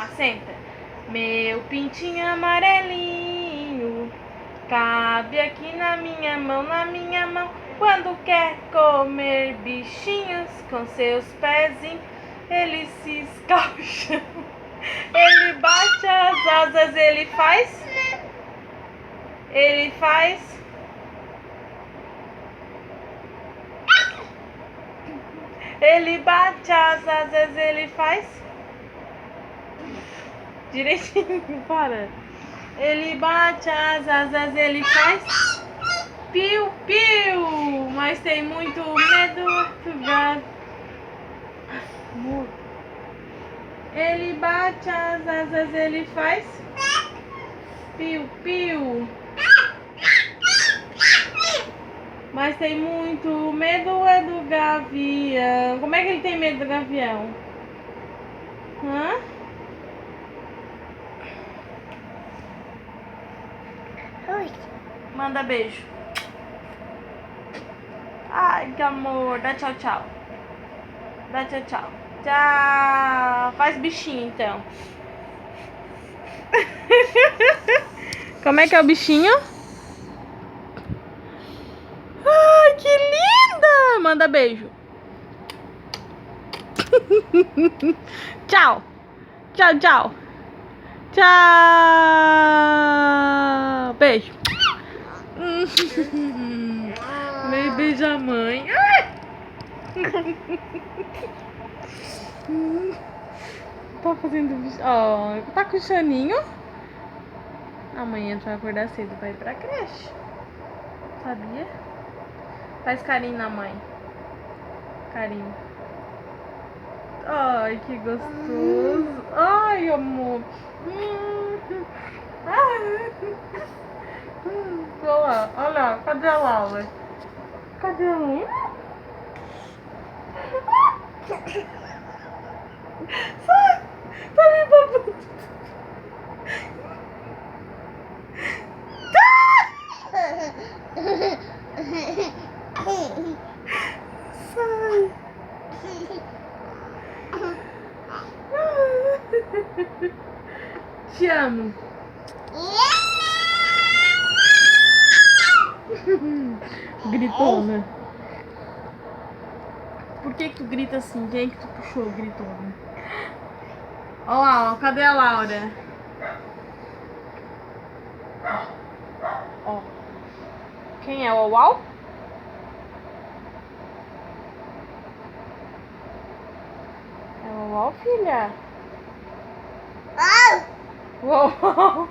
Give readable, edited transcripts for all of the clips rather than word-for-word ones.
lá, senta. Meu pintinho amarelinho cabe aqui na minha mão, Quando quer comer bichinhos com seus pezinhos, ele se escalcha. Ele bate as asas, ele faz. Ele bate as asas, ele faz. Direitinho, para. Ele bate as asas, ele faz. Piu, piu. Mas tem muito medo do gato. Ele bate as asas, ele faz. Piu, piu. Mas tem muito medo é do gavião. Como é que ele tem medo do gavião? Hã? Oi. Manda beijo. Ai, que amor. Dá tchau, tchau. Dá tchau, tchau. Tchau. Faz bichinho, então. Como é que é o bichinho? Ai, que linda! Manda beijo. Tchau. Tchau, tchau. Tchau. Beijo. Meio beija a mãe. Tá fazendo bicho. Ó, tá com o soninho. Amanhã tu vai acordar cedo pra ir pra creche. Sabia? Faz carinho na mãe. Carinho. Ai, que gostoso. Ai, amor. Olha lá, olha lá. Cadê a Laura? Cadê a Laura? Sai! Tá me babando. Sai! Te amo. Gritona. Por que tu grita assim? Quem é que tu puxou, gritona? Ó lá, ó. Cadê a Laura? Ó. Quem é o Uau? É o Uau, filha? Uau!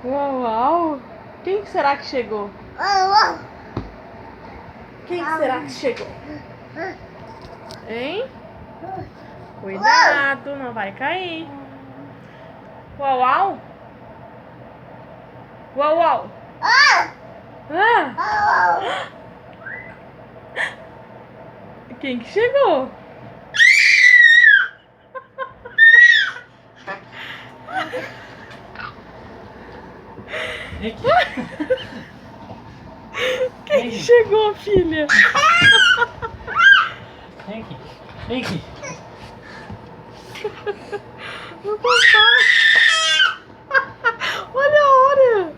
Uau! Quem será que chegou? Quem será que chegou? Hein? Cuidado, não vai cair. Uau, uau! Uau, uau! Ah! Quem que chegou? Quem que chegou, filha? Vem aqui. Vem aqui. O papai. Olha a hora.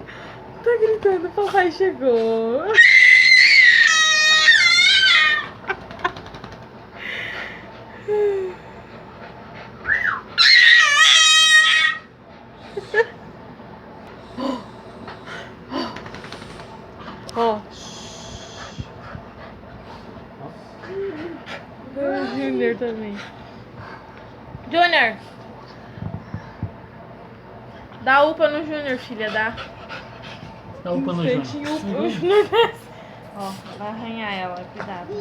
Tá gritando, o papai chegou. Ó. O Junior também. Junior! Dá upa no Junior, filha, dá. Dá upa no Junior. O Junior desce. Ó, vai arranhar ela, cuidado.